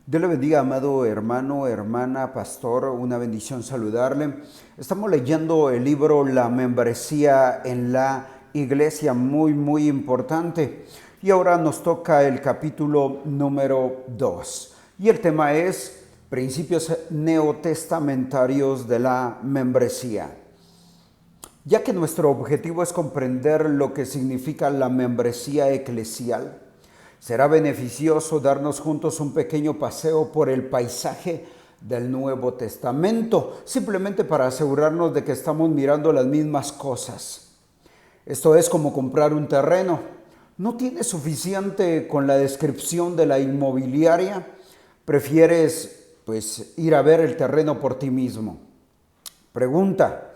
Dios le bendiga, amado hermano, hermana, pastor, una bendición saludarle. Estamos leyendo el libro La membresía en la iglesia, muy importante. Y ahora nos toca el capítulo número 2. Y el tema es principios neotestamentarios de la membresía. Ya que nuestro objetivo es comprender lo que significa la membresía eclesial, será beneficioso darnos juntos un pequeño paseo por el paisaje del Nuevo Testamento, simplemente para asegurarnos de que estamos mirando las mismas cosas. Esto es como comprar un terreno. ¿No tienes suficiente con la descripción de la inmobiliaria? ¿Prefieres ir a ver el terreno por ti mismo? Pregunta: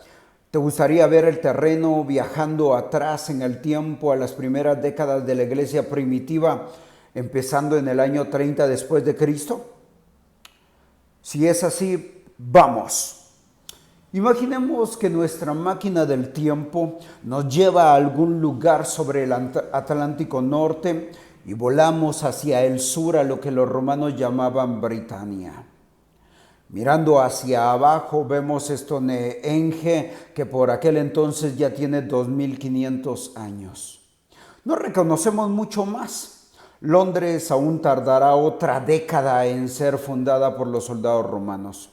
¿te gustaría ver el terreno viajando atrás en el tiempo a las primeras décadas de la iglesia primitiva, empezando en el año 30 después de Cristo? Si es así, vamos. Imaginemos que nuestra máquina del tiempo nos lleva a algún lugar sobre el Atlántico Norte y volamos hacia el sur, a lo que los romanos llamaban Britania. Mirando hacia abajo vemos Stonehenge, que por aquel entonces ya tiene 2500 años. No reconocemos mucho más. Londres aún tardará otra década en ser fundada por los soldados romanos.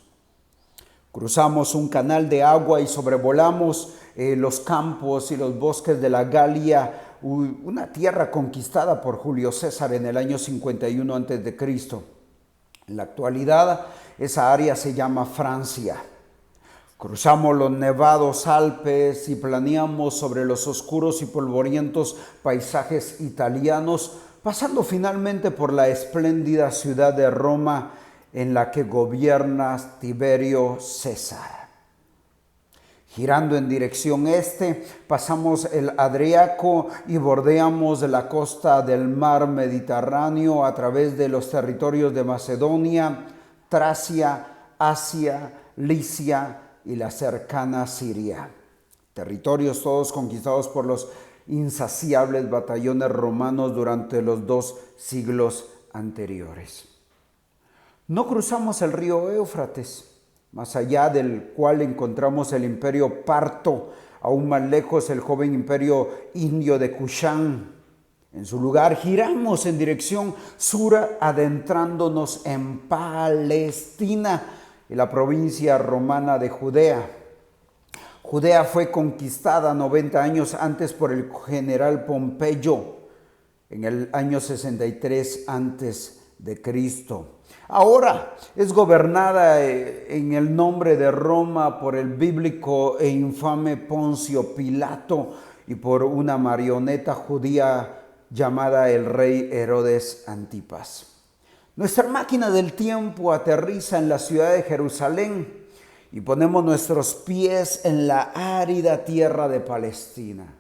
Cruzamos un canal de agua y sobrevolamos los campos y los bosques de la Galia, una tierra conquistada por Julio César en el año 51 a.C. En la actualidad, esa área se llama Francia. Cruzamos los nevados Alpes y planeamos sobre los oscuros y polvorientos paisajes italianos, pasando finalmente por la espléndida ciudad de Roma, en la que gobierna Tiberio César. Girando en dirección este, pasamos el Adriaco y bordeamos la costa del mar Mediterráneo a través de los territorios de Macedonia, Tracia, Asia, Licia y la cercana Siria. Territorios todos conquistados por los insaciables batallones romanos durante los 2 siglos anteriores. No cruzamos el río Éufrates, más allá del cual encontramos el imperio parto, aún más lejos el joven imperio indio de Kushán. En su lugar giramos en dirección sur, adentrándonos en Palestina y la provincia romana de Judea. Judea fue conquistada 90 años antes por el general Pompeyo en el año 63 antes de Cristo. Ahora es gobernada en el nombre de Roma por el bíblico e infame Poncio Pilato y por una marioneta judía llamada el rey Herodes Antipas. Nuestra máquina del tiempo aterriza en la ciudad de Jerusalén y ponemos nuestros pies en la árida tierra de Palestina.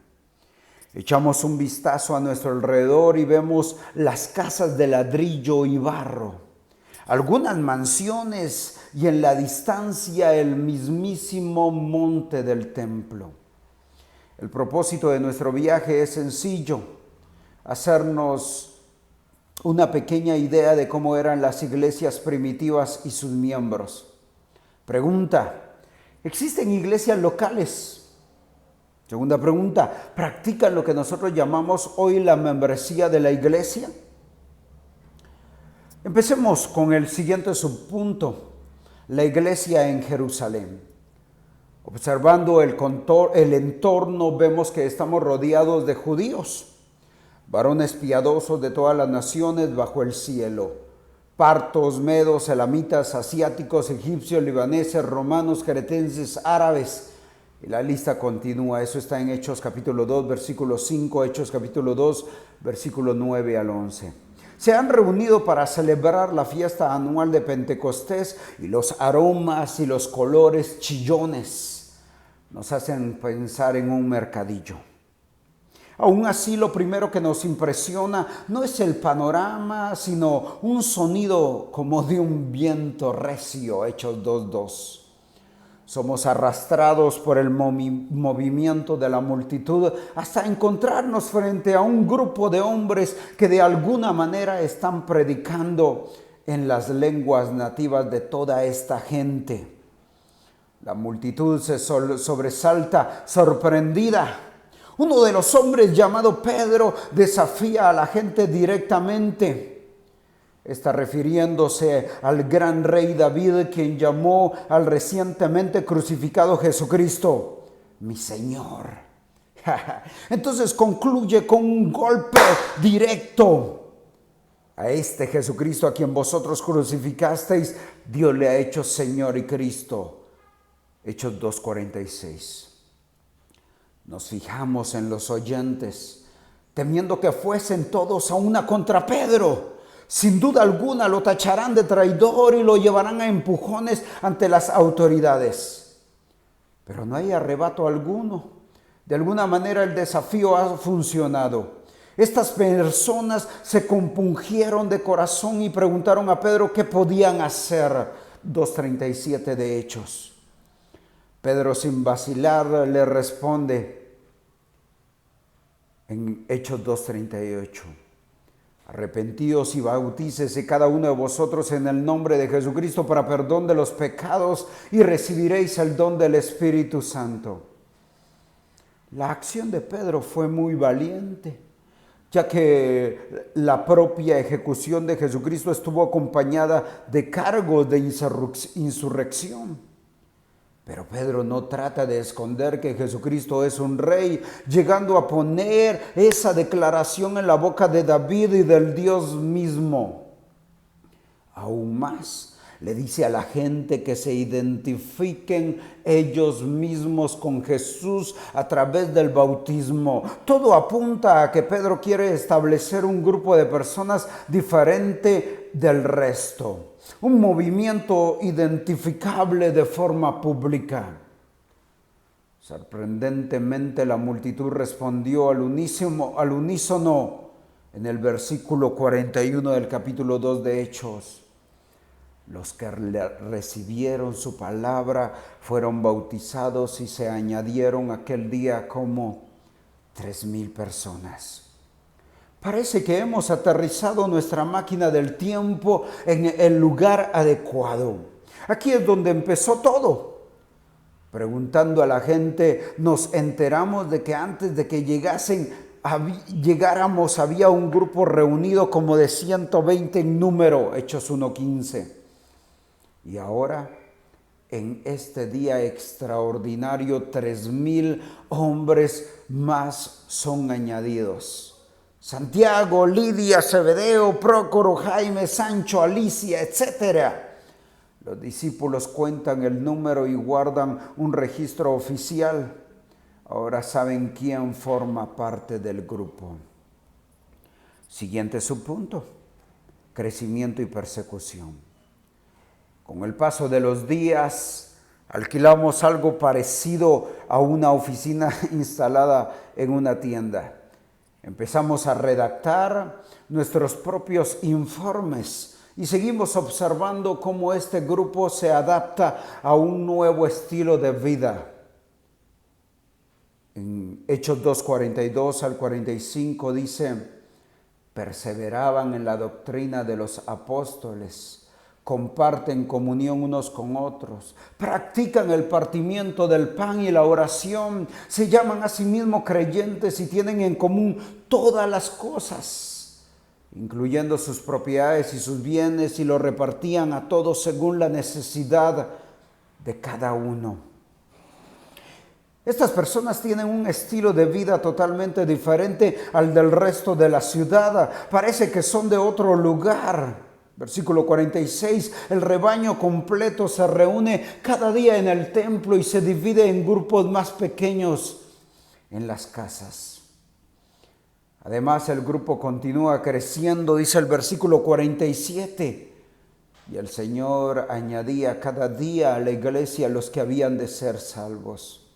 Echamos un vistazo a nuestro alrededor y vemos las casas de ladrillo y barro, algunas mansiones y en la distancia el mismísimo monte del templo. El propósito de nuestro viaje es sencillo: hacernos una pequeña idea de cómo eran las iglesias primitivas y sus miembros. Pregunta: ¿existen iglesias locales? Segunda pregunta: ¿practican lo que nosotros llamamos hoy la membresía de la iglesia? Empecemos con el siguiente subpunto: la iglesia en Jerusalén. Observando el entorno, vemos que estamos rodeados de judíos, varones piadosos de todas las naciones bajo el cielo: partos, medos, elamitas, asiáticos, egipcios, libaneses, romanos, cretenses, árabes. Y la lista continúa. Eso está en Hechos capítulo 2, versículo 5, Hechos capítulo 2, versículo 9 al 11. Se han reunido para celebrar la fiesta anual de Pentecostés, y los aromas y los colores chillones nos hacen pensar en un mercadillo. Aún así, lo primero que nos impresiona no es el panorama, sino un sonido como de un viento recio. Hechos 2:2. Somos arrastrados por el movimiento de la multitud hasta encontrarnos frente a un grupo de hombres que de alguna manera están predicando en las lenguas nativas de toda esta gente. La multitud se sobresalta, sorprendida. Uno de los hombres llamado Pedro desafía a la gente directamente. Está refiriéndose al gran rey David, quien llamó al recientemente crucificado Jesucristo, mi Señor. Entonces concluye con un golpe directo. A este Jesucristo a quien vosotros crucificasteis, Dios le ha hecho Señor y Cristo. Hechos 2:46. Nos fijamos en los oyentes, temiendo que fuesen todos a una contra Pedro. Sin duda alguna lo tacharán de traidor y lo llevarán a empujones ante las autoridades. Pero no hay arrebato alguno. De alguna manera el desafío ha funcionado. Estas personas se compungieron de corazón y preguntaron a Pedro qué podían hacer. 2:37 de Hechos. Pedro, sin vacilar, le responde en Hechos 2:38. Arrepentíos y bautícese cada uno de vosotros en el nombre de Jesucristo para perdón de los pecados y recibiréis el don del Espíritu Santo. La acción de Pedro fue muy valiente, ya que la propia ejecución de Jesucristo estuvo acompañada de cargos de insurrección. Pero Pedro no trata de esconder que Jesucristo es un rey, llegando a poner esa declaración en la boca de David y del Dios mismo. Aún más, le dice a la gente que se identifiquen ellos mismos con Jesús a través del bautismo. Todo apunta a que Pedro quiere establecer un grupo de personas diferente del resto. Un movimiento identificable de forma pública. Sorprendentemente, la multitud respondió al unísono en el versículo 41 del capítulo 2 de Hechos. Los que recibieron su palabra fueron bautizados y se añadieron aquel día como 3,000 personas. Parece que hemos aterrizado nuestra máquina del tiempo en el lugar adecuado. Aquí es donde empezó todo. Preguntando a la gente, nos enteramos de que antes de que llegáramos había un grupo reunido como de 120 en número, Hechos 1:15. Y ahora, en este día extraordinario, 3,000 hombres más son añadidos. Santiago, Lidia, Zebedeo, Prócoro, Jaime, Sancho, Alicia, etc. Los discípulos cuentan el número y guardan un registro oficial. Ahora saben quién forma parte del grupo. Siguiente subpunto: crecimiento y persecución. Con el paso de los días, alquilamos algo parecido a una oficina instalada en una tienda. Empezamos a redactar nuestros propios informes y seguimos observando cómo este grupo se adapta a un nuevo estilo de vida. En Hechos 2:42 al 45 dice: perseveraban en la doctrina de los apóstoles, comparten comunión unos con otros, practican el partimiento del pan y la oración, se llaman a sí mismos creyentes y tienen en común todas las cosas, incluyendo sus propiedades y sus bienes, y lo repartían a todos según la necesidad de cada uno. Estas personas tienen un estilo de vida totalmente diferente al del resto de la ciudad. Parece que son de otro lugar. Versículo 46, el rebaño completo se reúne cada día en el templo y se divide en grupos más pequeños en las casas. Además, el grupo continúa creciendo, dice el versículo 47, y el Señor añadía cada día a la iglesia los que habían de ser salvos.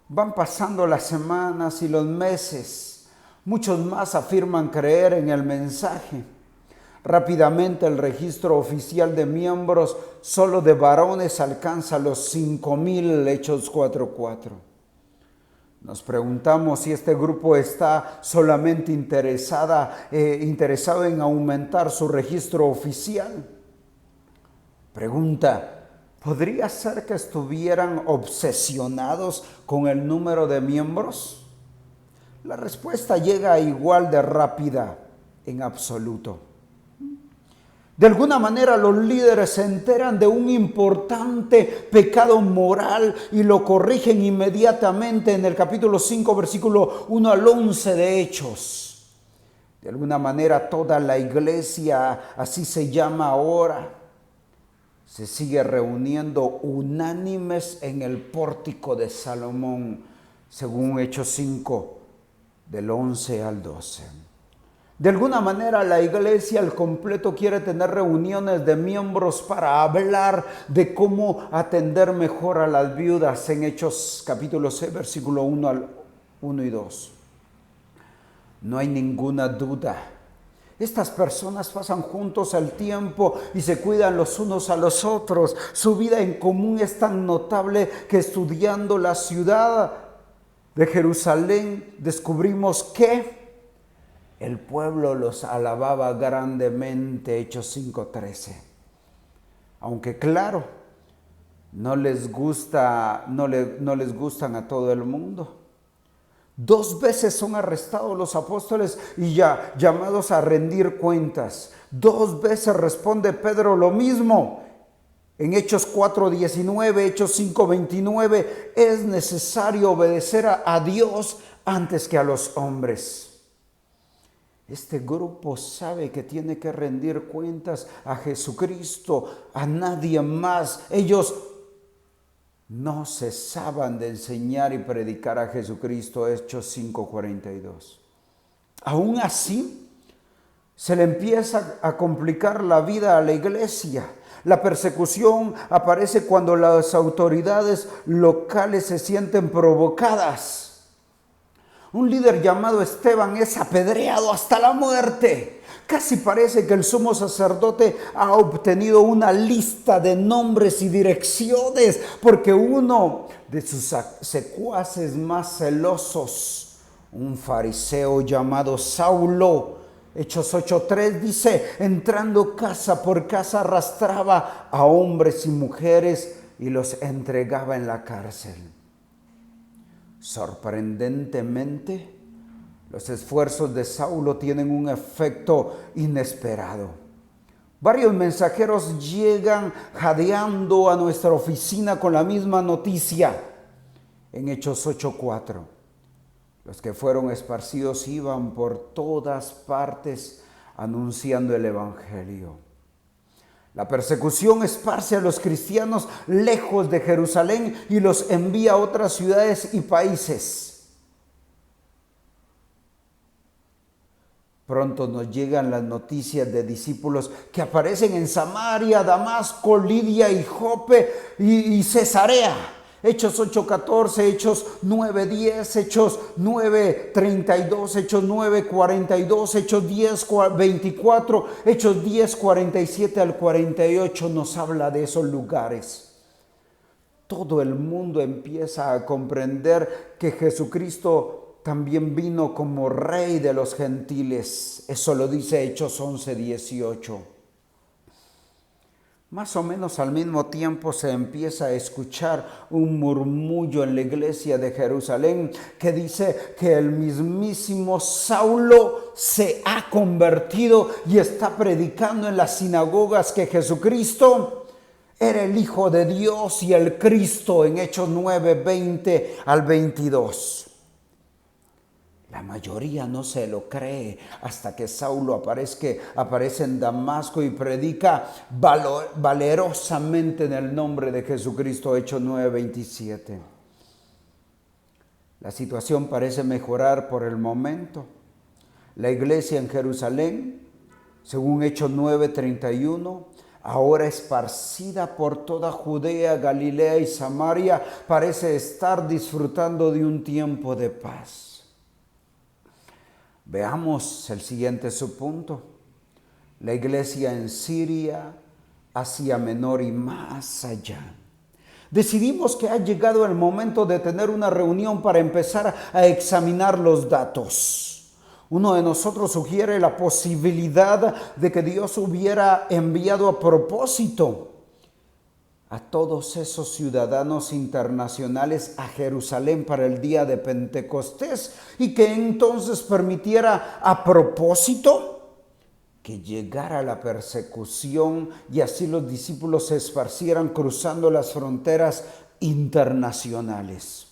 Van pasando las semanas y los meses. Muchos más afirman creer en el mensaje. Rápidamente el registro oficial de miembros solo de varones alcanza los 5,000, Hechos 4:4. Nos preguntamos si este grupo está solamente interesado en aumentar su registro oficial. Pregunta, ¿podría ser que estuvieran obsesionados con el número de miembros? La respuesta llega igual de rápida, en absoluto. De alguna manera los líderes se enteran de un importante pecado moral y lo corrigen inmediatamente en el capítulo 5, versículo 1 al 11 de Hechos. De alguna manera toda la iglesia, así se llama ahora, se sigue reuniendo unánimes en el pórtico de Salomón, según Hechos 5, del 11 al 12. De alguna manera la iglesia al completo quiere tener reuniones de miembros para hablar de cómo atender mejor a las viudas en Hechos capítulo 6, versículo 1 y 2. No hay ninguna duda. Estas personas pasan juntos el tiempo y se cuidan los unos a los otros. Su vida en común es tan notable que estudiando la ciudad de Jerusalén descubrimos que el pueblo los alababa grandemente, Hechos 5:13. Aunque claro, no les gustan a todo el mundo. 2 veces son arrestados los apóstoles y ya llamados a rendir cuentas. 2 veces responde Pedro lo mismo. En Hechos 4:19, Hechos 5:29, es necesario obedecer a Dios antes que a los hombres. Este grupo sabe que tiene que rendir cuentas a Jesucristo, a nadie más. Ellos no cesaban de enseñar y predicar a Jesucristo, Hechos 5:42. Aún así, se le empieza a complicar la vida a la iglesia. La persecución aparece cuando las autoridades locales se sienten provocadas. Un líder llamado Esteban es apedreado hasta la muerte. Casi parece que el sumo sacerdote ha obtenido una lista de nombres y direcciones porque uno de sus secuaces más celosos, un fariseo llamado Saulo, Hechos 8:3 dice, entrando casa por casa arrastraba a hombres y mujeres y los entregaba en la cárcel. Sorprendentemente, los esfuerzos de Saulo tienen un efecto inesperado. Varios mensajeros llegan jadeando a nuestra oficina con la misma noticia. En Hechos 8:4, los que fueron esparcidos iban por todas partes anunciando el evangelio. La persecución esparce a los cristianos lejos de Jerusalén y los envía a otras ciudades y países. Pronto nos llegan las noticias de discípulos que aparecen en Samaria, Damasco, Lidia y Jope y Cesarea. Hechos 8:14, Hechos 9:10, Hechos 9:32, Hechos 9:42, Hechos 10:24, Hechos 10:47 al 48 nos habla de esos lugares. Todo el mundo empieza a comprender que Jesucristo también vino como Rey de los gentiles. Eso lo dice Hechos 11:18. Más o menos al mismo tiempo se empieza a escuchar un murmullo en la iglesia de Jerusalén que dice que el mismísimo Saulo se ha convertido y está predicando en las sinagogas que Jesucristo era el Hijo de Dios y el Cristo en Hechos 9:20 al 22. La mayoría no se lo cree hasta que Saulo aparece en Damasco y predica valerosamente en el nombre de Jesucristo, Hechos 9:27. La situación parece mejorar por el momento. La iglesia en Jerusalén, según Hechos 9:31, ahora esparcida por toda Judea, Galilea y Samaria, parece estar disfrutando de un tiempo de paz. Veamos el siguiente subpunto. La iglesia en Siria, Asia Menor y más allá. Decidimos que ha llegado el momento de tener una reunión para empezar a examinar los datos. Uno de nosotros sugiere la posibilidad de que Dios hubiera enviado a propósito a todos esos ciudadanos internacionales a Jerusalén para el día de Pentecostés y que entonces permitiera a propósito que llegara la persecución y así los discípulos se esparcieran cruzando las fronteras internacionales.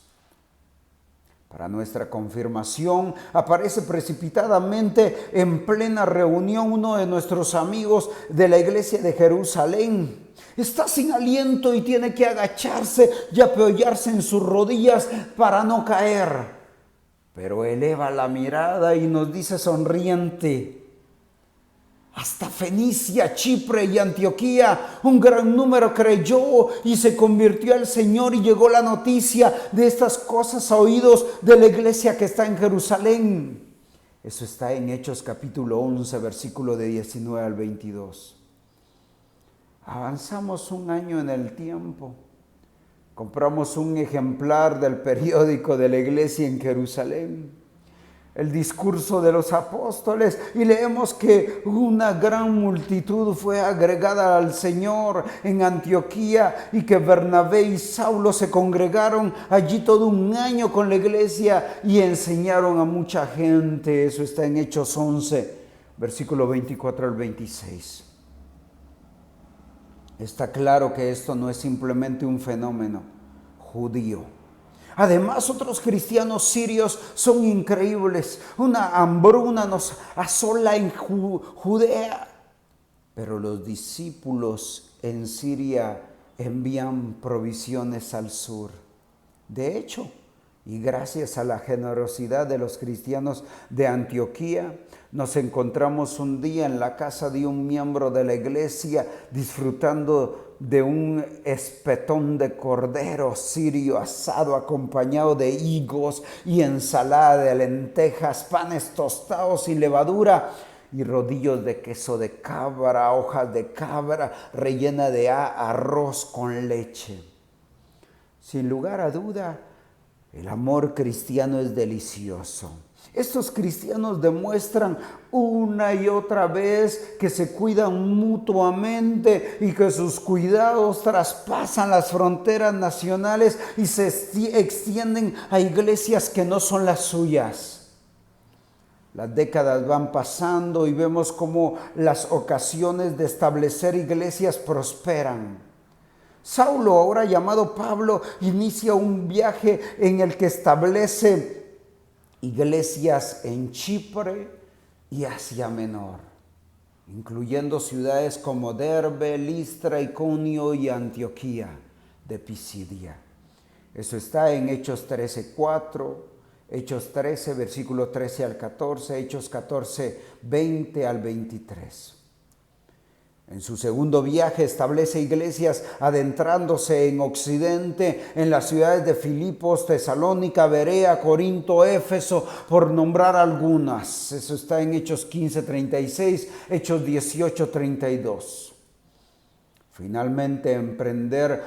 Para nuestra confirmación, aparece precipitadamente en plena reunión uno de nuestros amigos de la iglesia de Jerusalén. Está sin aliento y tiene que agacharse y apoyarse en sus rodillas para no caer. Pero eleva la mirada y nos dice sonriente: hasta Fenicia, Chipre y Antioquía, un gran número creyó y se convirtió al Señor, y llegó la noticia de estas cosas a oídos de la iglesia que está en Jerusalén. Eso está en Hechos capítulo 11, versículo de 19 al 22. Avanzamos un año en el tiempo. Compramos un ejemplar del periódico de la iglesia en Jerusalén, el discurso de los apóstoles, y leemos que una gran multitud fue agregada al Señor en Antioquía y que Bernabé y Saulo se congregaron allí todo un año con la iglesia y enseñaron a mucha gente. Eso está en Hechos 11, versículo 24 al 26. Está claro que esto no es simplemente un fenómeno judío. Además, otros cristianos sirios son increíbles. Una hambruna nos asola en Judea, pero los discípulos en Siria envían provisiones al sur. De hecho, y gracias a la generosidad de los cristianos de Antioquía, nos encontramos un día en la casa de un miembro de la iglesia disfrutando de un espetón de cordero sirio asado acompañado de higos y ensalada de lentejas, panes tostados y levadura y rodillos de queso de cabra, hojas de cabra rellena de arroz con leche. Sin lugar a duda, el amor cristiano es delicioso. Estos cristianos demuestran una y otra vez que se cuidan mutuamente y que sus cuidados traspasan las fronteras nacionales y se extienden a iglesias que no son las suyas. Las décadas van pasando y vemos cómo las ocasiones de establecer iglesias prosperan. Saulo, ahora llamado Pablo, inicia un viaje en el que establece iglesias en Chipre y Asia Menor, incluyendo ciudades como Derbe, Listra, Iconio y Antioquía de Pisidia. Eso está en Hechos 13:4, Hechos 13, versículo 13 al 14, Hechos 14, 20 al 23. En su segundo viaje establece iglesias adentrándose en Occidente, en las ciudades de Filipos, Tesalónica, Berea, Corinto, Éfeso, por nombrar algunas. Eso está en Hechos 15:36, Hechos 18:32. Finalmente, emprender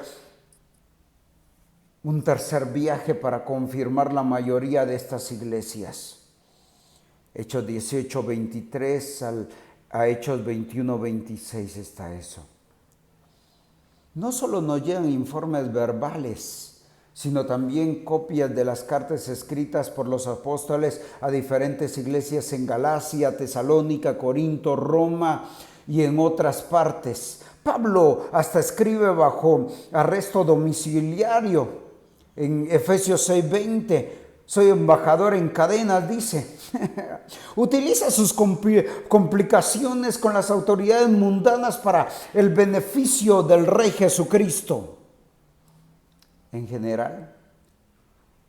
un tercer viaje para confirmar la mayoría de estas iglesias. Hechos 18:23 a Hechos 21:26 está eso. No solo nos llegan informes verbales, sino también copias de las cartas escritas por los apóstoles a diferentes iglesias en Galacia, Tesalónica, Corinto, Roma y en otras partes. Pablo hasta escribe bajo arresto domiciliario en Efesios 6:20. Soy embajador en cadenas, dice. Utiliza sus complicaciones con las autoridades mundanas para el beneficio del Rey Jesucristo. En general,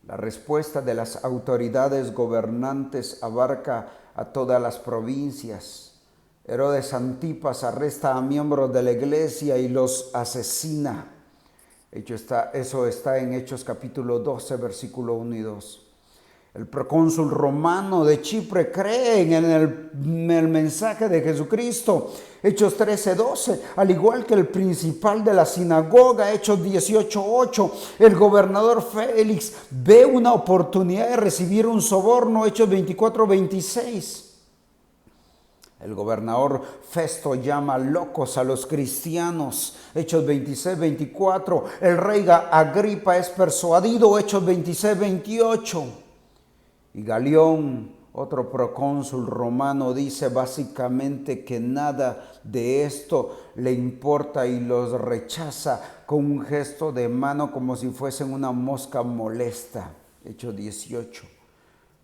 la respuesta de las autoridades gobernantes abarca a todas las provincias. Herodes Antipas arresta a miembros de la iglesia y los asesina. Eso está en Hechos capítulo 12, versículo 1 y 2. El procónsul romano de Chipre cree en el mensaje de Jesucristo. Hechos 13:12, al igual que el principal de la sinagoga, Hechos 18:8, el gobernador Félix ve una oportunidad de recibir un soborno, Hechos 24:26. El gobernador Festo llama locos a los cristianos, Hechos 26:24. El rey Agripa es persuadido, Hechos 26:28. Y Galión, otro procónsul romano, dice básicamente que nada de esto le importa y los rechaza con un gesto de mano como si fuesen una mosca molesta. Hechos 18,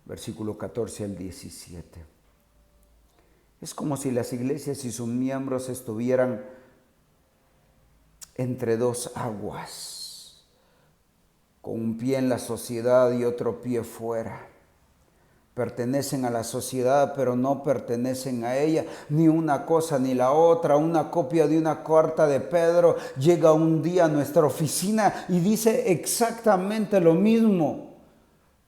versículo 14 al 17. Es como si las iglesias y sus miembros estuvieran entre dos aguas, con un pie en la sociedad y otro pie fuera. Pertenecen a la sociedad, pero no pertenecen a ella, ni una cosa ni la otra. Una copia de una carta de Pedro llega un día a nuestra oficina y dice exactamente lo mismo.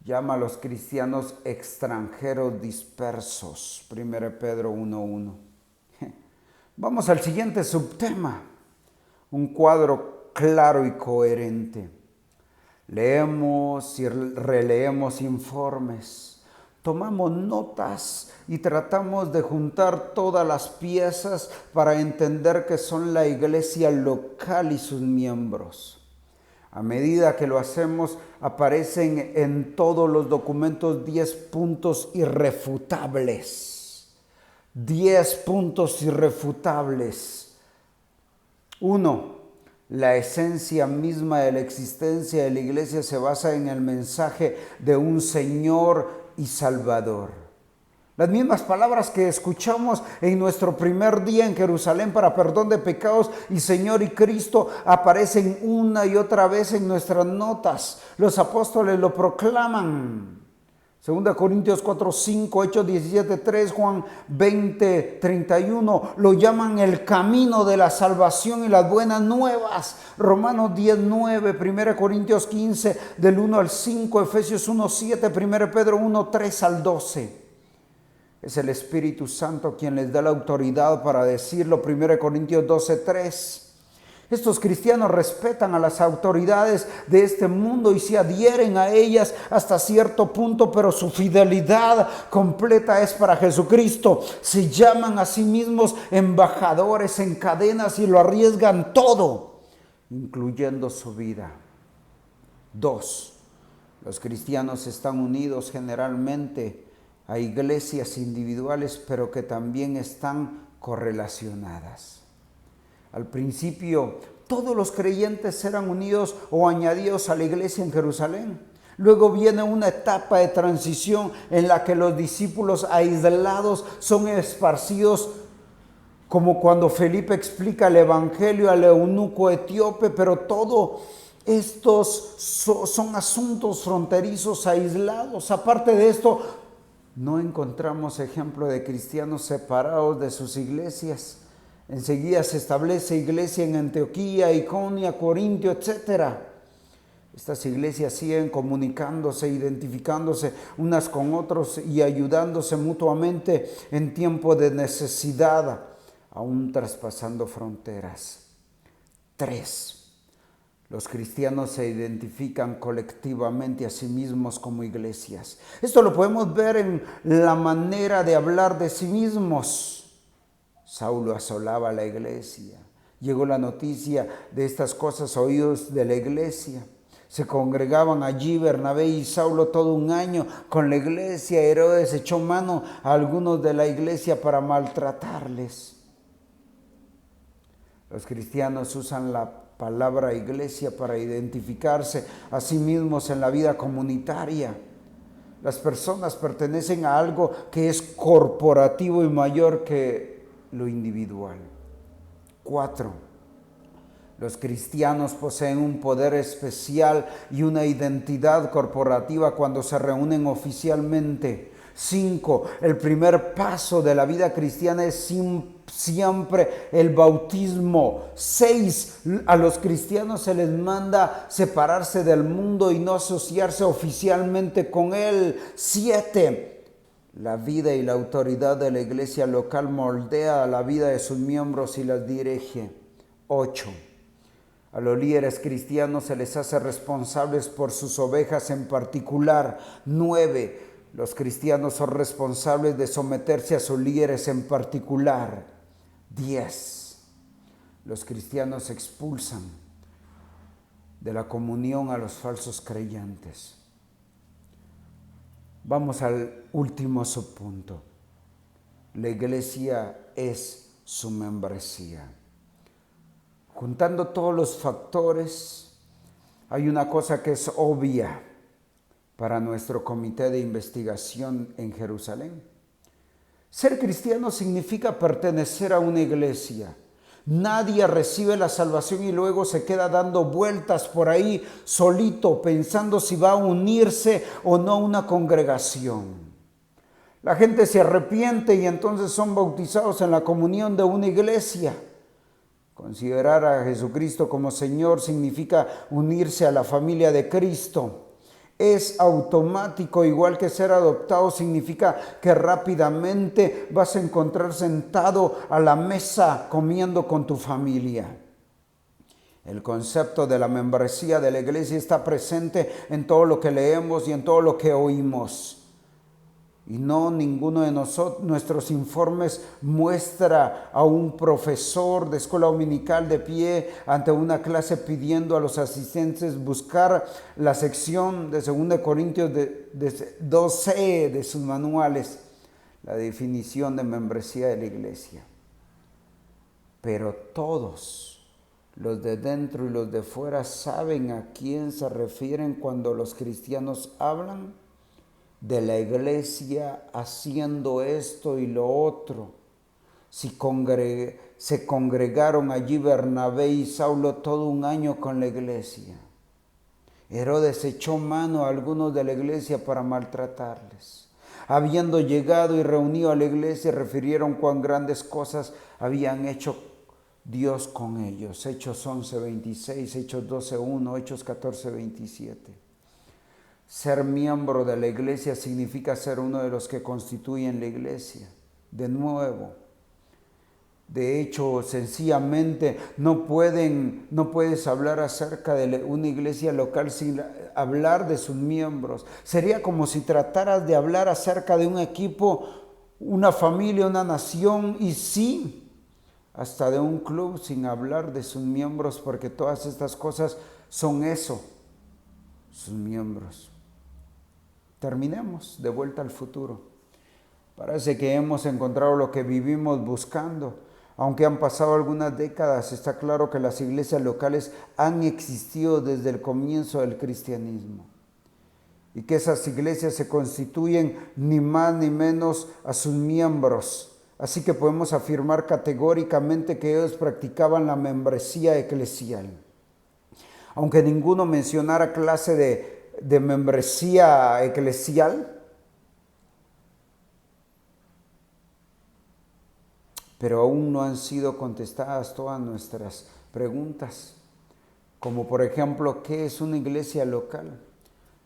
Llama a los cristianos extranjeros dispersos. 1 Pedro 1:1. Vamos al siguiente subtema. Un cuadro claro y coherente. Leemos y releemos informes. Tomamos notas y tratamos de juntar todas las piezas para entender que son la iglesia local y sus miembros. A medida que lo hacemos, aparecen en todos los documentos 10 puntos irrefutables. 10 puntos irrefutables. 1. La esencia misma de la existencia de la iglesia se basa en el mensaje de un Señor y Salvador. Las mismas palabras que escuchamos en nuestro primer día en Jerusalén para perdón de pecados y Señor y Cristo aparecen una y otra vez en nuestras notas. Los apóstoles lo proclaman. 2 Corintios 4:5, Hechos 17:3, Juan 20:31, lo llaman el camino de la salvación y las buenas nuevas. Romanos 10:9, 1 Corintios 15, del 1 al 5, Efesios 1:7, 1 Pedro 1:3 al 12. Es el Espíritu Santo quien les da la autoridad para decirlo, 1 Corintios 12:3. Estos cristianos respetan a las autoridades de este mundo y se adhieren a ellas hasta cierto punto, pero su fidelidad completa es para Jesucristo. Se llaman a sí mismos embajadores en cadenas y lo arriesgan todo, incluyendo su vida. 2. Los cristianos están unidos generalmente a iglesias individuales, pero que también están correlacionadas. Al principio, todos los creyentes eran unidos o añadidos a la iglesia en Jerusalén. Luego viene una etapa de transición en la que los discípulos aislados son esparcidos, como cuando Felipe explica el evangelio al eunuco etíope, pero todo estos son asuntos fronterizos aislados. Aparte de esto, no encontramos ejemplo de cristianos separados de sus iglesias. Enseguida se establece iglesia en Antioquía, Iconio, Corintio, etc. Estas iglesias siguen comunicándose, identificándose unas con otros y ayudándose mutuamente en tiempo de necesidad, aún traspasando fronteras. 3. Los cristianos se identifican colectivamente a sí mismos como iglesias. Esto lo podemos ver en la manera de hablar de sí mismos. Saulo asolaba la iglesia. Llegó la noticia de estas cosas a oídos de la iglesia. Se congregaban allí Bernabé y Saulo todo un año con la iglesia. Herodes echó mano a algunos de la iglesia para maltratarles. Los cristianos usan la palabra iglesia para identificarse a sí mismos en la vida comunitaria. Las personas pertenecen a algo que es corporativo y mayor que lo individual. 4. Los cristianos poseen un poder especial y una identidad corporativa cuando se reúnen oficialmente. 5. El primer paso de la vida cristiana es siempre el bautismo. 6. A los cristianos se les manda separarse del mundo y no asociarse oficialmente con él. 7. La vida y la autoridad de la iglesia local moldea la vida de sus miembros y las dirige. 8. A los líderes cristianos se les hace responsables por sus ovejas en particular. 9. Los cristianos son responsables de someterse a sus líderes en particular. 10. Los cristianos expulsan de la comunión a los falsos creyentes. Vamos al último subpunto. La iglesia es su membresía. Juntando todos los factores, hay una cosa que es obvia para nuestro comité de investigación en Jerusalén. Ser cristiano significa pertenecer a una iglesia. Nadie recibe la salvación y luego se queda dando vueltas por ahí solito, pensando si va a unirse o no a una congregación. La gente se arrepiente y entonces son bautizados en la comunión de una iglesia. Considerar a Jesucristo como Señor significa unirse a la familia de Cristo. Es automático, igual que ser adoptado significa que rápidamente vas a encontrar sentado a la mesa comiendo con tu familia. El concepto de la membresía de la iglesia está presente en todo lo que leemos y en todo lo que oímos. Y no ninguno de nuestros informes muestra a un profesor de escuela dominical de pie ante una clase pidiendo a los asistentes buscar la sección de 2 Corintios 2c de sus manuales, la definición de membresía de la iglesia. Pero todos, los de dentro y los de fuera, saben a quién se refieren cuando los cristianos hablan de la iglesia haciendo esto y lo otro. Se congregaron allí Bernabé y Saulo todo un año con la iglesia. Herodes echó mano a algunos de la iglesia para maltratarles. Habiendo llegado y reunido a la iglesia, refirieron cuán grandes cosas habían hecho Dios con ellos. Hechos 11:26, Hechos 12:1, Hechos 14:27. Ser miembro de la iglesia significa ser uno de los que constituyen la iglesia. De nuevo, de hecho, sencillamente no puedes hablar acerca de una iglesia local sin hablar de sus miembros. Sería como si trataras de hablar acerca de un equipo, una familia, una nación y sí, hasta de un club sin hablar de sus miembros, porque todas estas cosas son eso, sus miembros. Terminemos de vuelta al futuro. Parece que hemos encontrado lo que vivimos buscando. Aunque han pasado algunas décadas, está claro que las iglesias locales han existido desde el comienzo del cristianismo. Y que esas iglesias se constituyen ni más ni menos a sus miembros. Así que podemos afirmar categóricamente que ellos practicaban la membresía eclesial. Aunque ninguno mencionara clase de membresía eclesial, pero aún no han sido contestadas todas nuestras preguntas, como por ejemplo, ¿qué es una iglesia local?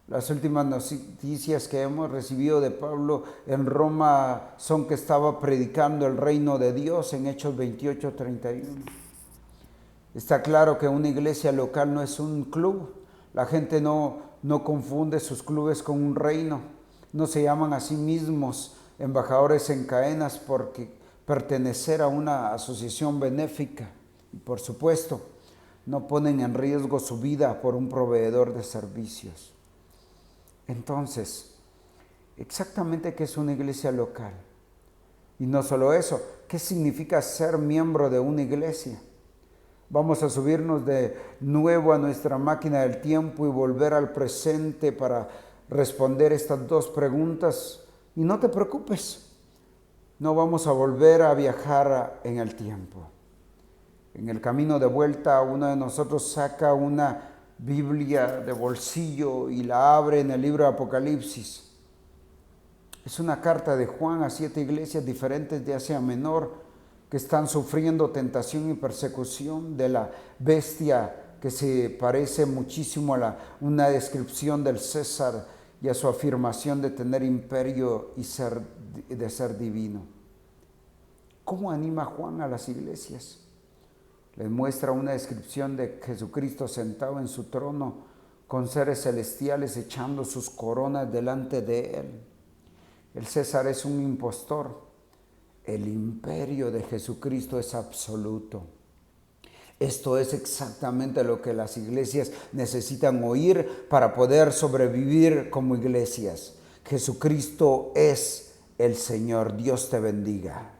Las últimas noticias que hemos recibido de Pablo en Roma son que estaba predicando el reino de Dios en Hechos 28:31. Está claro que una iglesia local no es un club. La gente no confunde sus clubes con un reino. No se llaman a sí mismos embajadores en cadenas porque pertenecer a una asociación benéfica. Y por supuesto, no ponen en riesgo su vida por un proveedor de servicios. Entonces, exactamente qué es una iglesia local. Y no solo eso, ¿qué significa ser miembro de una iglesia? Vamos a subirnos de nuevo a nuestra máquina del tiempo y volver al presente para responder estas dos preguntas. Y no te preocupes, no vamos a volver a viajar en el tiempo. En el camino de vuelta, uno de nosotros saca una Biblia de bolsillo y la abre en el libro de Apocalipsis. Es una carta de Juan a 7 iglesias diferentes de Asia Menor que están sufriendo tentación y persecución de la bestia que se parece muchísimo a una descripción del César y a su afirmación de tener imperio y de ser divino. ¿Cómo anima Juan a las iglesias? Les muestra una descripción de Jesucristo sentado en su trono con seres celestiales echando sus coronas delante de él. El César es un impostor. El imperio de Jesucristo es absoluto. Esto es exactamente lo que las iglesias necesitan oír para poder sobrevivir como iglesias. Jesucristo es el Señor. Dios te bendiga.